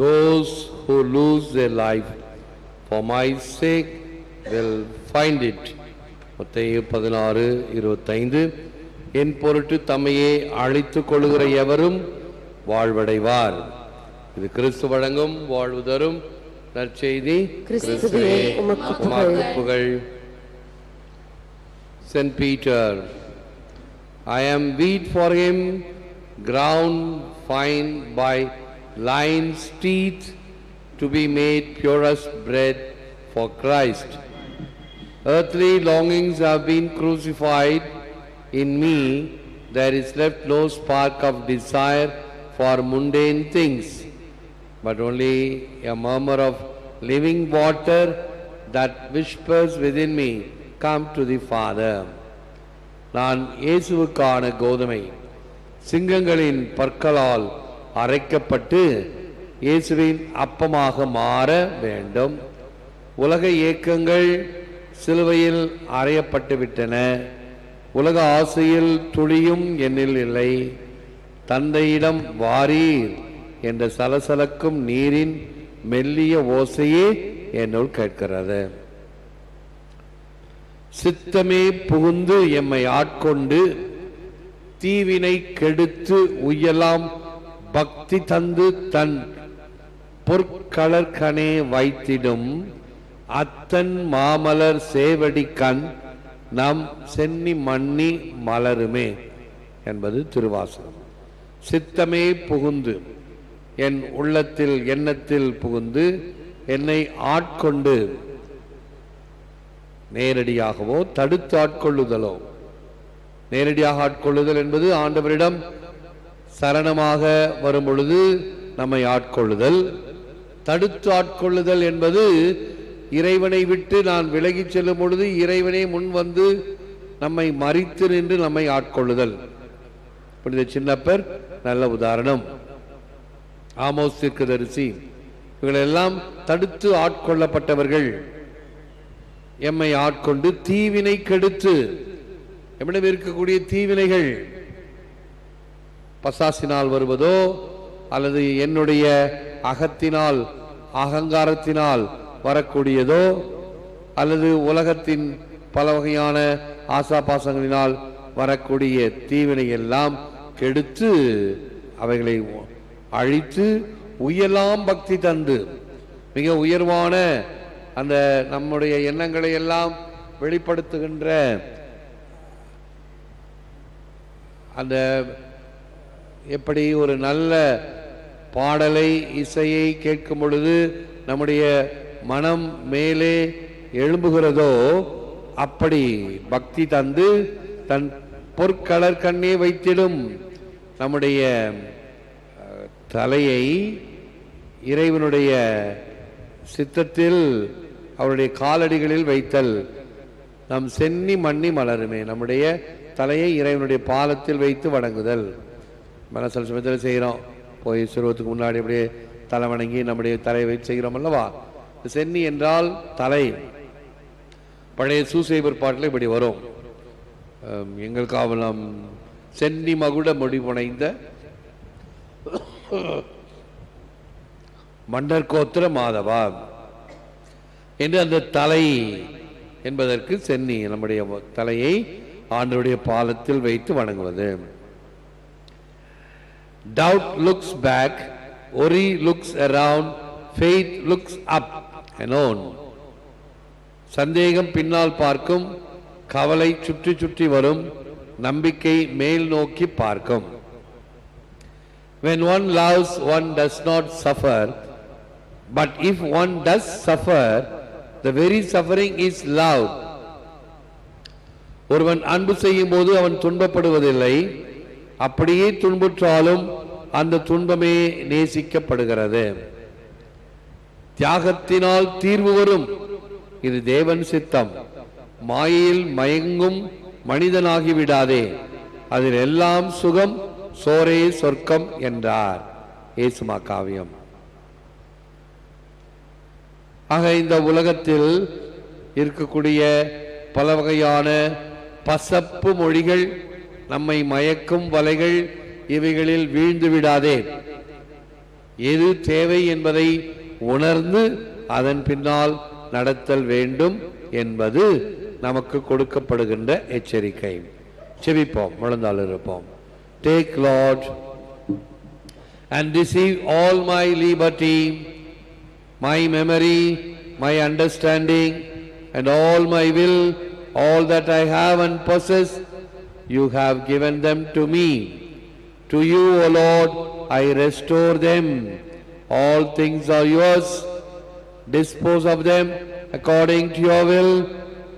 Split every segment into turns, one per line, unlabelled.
Those who lose their life for my sake will find it. மத்தேயு 16:25. என் பொருட்டு தம்மையே அழித்துக் கொள்ளுகிற எவரும் வாழ்வடைவார். இது கிறிஸ்து வழங்கும் வாழ்வு தரும் நற்செய்தி. கிறிஸ்துவே உமக்கு புகழ். Saint Peter, I am wheat for him, ground fine by lion's teeth, to be made purest bread for Christ. Earthly longings have been crucified. In me there is left no spark of desire for mundane things, but only a murmur of living water that whispers within me, come to the Father. நான் இயேசுவுக்கான கோதுமை சிங்கங்களின் பற்களால் அரைக்கப்பட்டு இயேசுவின் அப்பமாக மாற வேண்டும். உலக ஏக்கங்கள் சிலுவையில் அறையப்பட்டு விட்டன. உலக ஆசையில் துளியும் என்னில் இல்லை. தந்தையிடம் வாரீர் என்ற சலசலக்கும் நீரின் மெல்லிய ஓசையே என்னுள் கேட்கிறது. சித்தமே புகுந்து எம்மை ஆட்கொண்டு தீவினை கெடுத்து உயலாம் பக்தி தந்து தன் பொற்களற்கனே வைத்திடும் அத்தன் மாமலர் சேவடி கண் நம் சென்னி மன்னி மலருமே என்பது திருவாசகம். சித்தமே புகுந்து என் உள்ளத்தில் எண்ணத்தில் புகுந்து என்னை ஆட்கொண்டு, நேரடியாகவோ தடுத்து ஆட்கொள்ளுதலோ. நேரடியாக ஆட்கொள்ளுதல் என்பது ஆண்டவரிடம் சரணமாக வரும் பொழுது நம்மை ஆட்கொள்ளுதல். தடுத்து ஆட்கொள்ளுதல் என்பது இறைவனை விட்டு நான் விலகி செல்லும் பொழுது இறைவனே முன் வந்து நம்மை மறித்து நின்று நம்மை ஆட்கொள்ளுதல். புனித சின்னப்பர் நல்ல உதாரணம். ஆமோஸ் தீர்க்கதரிசி, இவங்களெல்லாம் தடுத்து ஆட்கொள்ளப்பட்டவர்கள். எம்மை ஆட்கொண்டு தீவினை கெடுத்து, எம்மிடம் இருக்கக்கூடிய தீவினைகள் பசாசினால் வருவதோ அல்லது என்னுடைய அகத்தினால் அகங்காரத்தினால் வரக்கூடியதோ அல்லது உலகத்தின் பல வகையான ஆசாபாசங்களினால் வரக்கூடிய தீவினை எல்லாம் கெடுத்து அவைகளை அழித்து உயலாம் பக்தி தந்து, மிக உயர்வான அந்த நம்முடைய எண்ணங்களை எல்லாம் வெளிப்படுத்துகின்ற அந்த எப்படி ஒரு நல்ல பாடலை இசையை கேட்கும் பொழுது நம்முடைய மனம் மேலே எழும்புகிறதோ அப்படி பக்தி தந்து தன் பொற்களற்கண்ணே வைத்திடும் நம்முடைய தலையை இறைவனுடைய சித்தத்தில் அவருடைய காலடிகளில் வைத்தல். நம் சென்னி மன்னி மலருமே, நம்முடைய தலையை இறைவனுடைய பாதத்தில் வைத்து வணங்குதல். மனசல் சமயத்தில் செய்கிறோம். போய் சிறுவத்துக்கு முன்னாடி அப்படியே தலை வணங்கி நம்முடைய தலையை வைத்து செய்கிறோம் அல்லவா. சென்னி என்றால் தலை. பழைய சூசைபர் பாட்டில் இப்படி வரும். எங்கள் காவலம் சென்னி மகுட மொழி புனைந்த மன்னர் கோத்திர மாதவா என்று அந்த தலை என்பதற்கு சென்னி, நம்முடைய தலையை ஆண்டவருடைய பாதத்தில் வைத்து வணங்குவது. Doubt looks back, worry looks around, faith looks up and on. சந்தேகம் பின்னால் பார்க்கும், கவலை சுற்றி சுற்றி வரும், நம்பிக்கை மேல் நோக்கி பார்க்கும். When one loves, one does not suffer, but if one does suffer, the very suffering is love. ஒருவன் அன்பு செய்யும் போது அவன் துன்பப்படுவதில்லை, அப்படியே துன்புற்றாலும் அந்த துன்பமே நேசிக்கப்படுகிறது. தியாகத்தினால் தீர்வு வரும், இது தேவன் சித்தம். மாயையில் மயங்கும் மனிதனாகிவிடாதே, அதில் எல்லாம் சுகம், சோரே சொர்க்கம் என்றார் இயேசுமா காவியம். ஆக இந்த உலகத்தில் இருக்கக்கூடிய பல வகையான பசப்பு மொழிகள், நம்மை மயக்கும் வலைகள், இவைகளில் வீழ்ந்து விடாதே. எது தேவை என்பதை உணர்ந்து அதன் பின்னால் நடத்தல் வேண்டும் என்பது நமக்கு கொடுக்கப்படுகின்ற எச்சரிக்கை. செபிப்போம், முழந்தாள் இருப்போம். Take, Lord, and receive all my liberty, my memory, my understanding, and all my will, all that I have and possess, you have given them to me. To you, O Lord, I restore them. All things are yours. Dispose of them according to your will.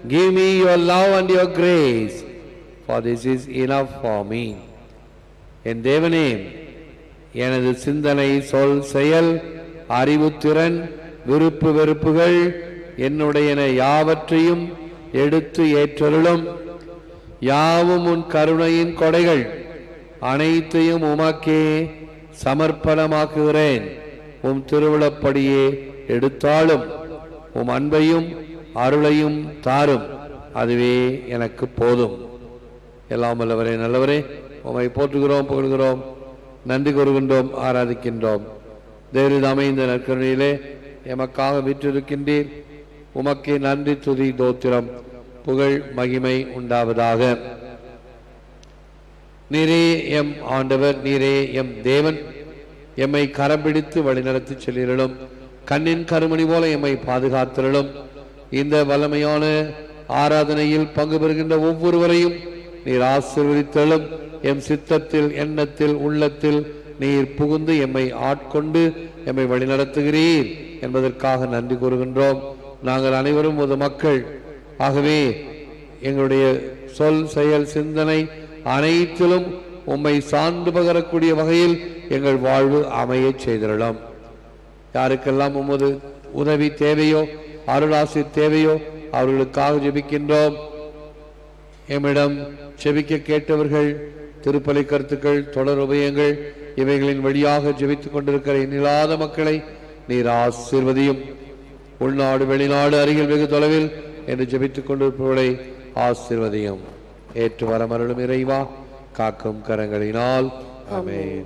Give me your love and your grace, for this is enough for me. என் தேவனே, எனது சிந்தனை, சொல், செயல், அறிவுத்திறன், விருப்பு வெறுப்புகள் என்னுடையன யாவற்றையும் எடுத்து ஏற்றருளும். யாவும் உன் கருணையின் கொடைகள், அனைத்தையும் உமக்கே சமர்ப்பணமாக்குகிறேன். உம் திருவிழப்படியே எடுத்தாலும் உம் அன்பையும் அருளையும் தாரும், அதுவே எனக்கு போதும். எல்லாம் வல்லவரே, நல்லவரே, உம்மை போற்றுகிறோம், புகழ்கிறோம், நன்றி கூறுகின்றோம், ஆராதிக்கின்றோம். தேவரிதாமே இந்த நற்கருணையிலே எமக்காக விற்றிருக்கின்றீர். உமக்கே நன்றி, துதி, தோத்திரம், புகழ், மகிமை உண்டாவதாக. நீரே எம் ஆண்டவர், நீரே எம் தேவன். எம்மை கரம் பிடித்து வழிநடத்தி செல்லிலும், கண்ணின் கருமணி போல எம்மை பாதுகாத்திரலும். இந்த வல்லமையான ஆராதனையில் பங்கு பெறுகின்ற ஒவ்வொருவரையும் நீர் ஆசீர்வதித்தலும். எம் சித்தத்தில், எண்ணத்தில், உள்ளத்தில் நீர் புகுந்து எம்மை ஆட்கொண்டு எம்மை வழிநடத்துகிறீர் என்பதற்காக நன்றி கூறுகின்றோம். நாங்கள் அனைவரும் ஒரு மக்கள். ஆகவே எங்களுடைய சொல், செயல், சிந்தனை அனைத்திலும் உம்மை சான்று பகரக்கூடிய வகையில் எங்கள் வாழ்வு அமைய செய்திடலாம். யாருக்கெல்லாம் உமது உதவி தேவையோ, அருளாசி தேவையோ, அவர்களுக்காக ஜெபிக்கின்றோம். எம்மிடம் ஜெபிக்க கேட்டவர்கள், திருப்பலி கருத்துக்கள், தொடர் உபயங்கள், இவைகளின் வழியாக ஜெபித்துக் கொண்டிருக்கிற எண்ணில்லாத மக்களை நீர் ஆசீர்வதியும். உள்நாடு, வெளிநாடு, அருகில், வெகு தொலைவில் என்று ஜெபித்துக் கொண்டிருப்பவர்களை ஆசீர்வதியும். ஏற்று வரமருளும் இறைவா, காக்கும் கரங்களினால். ஆமென்.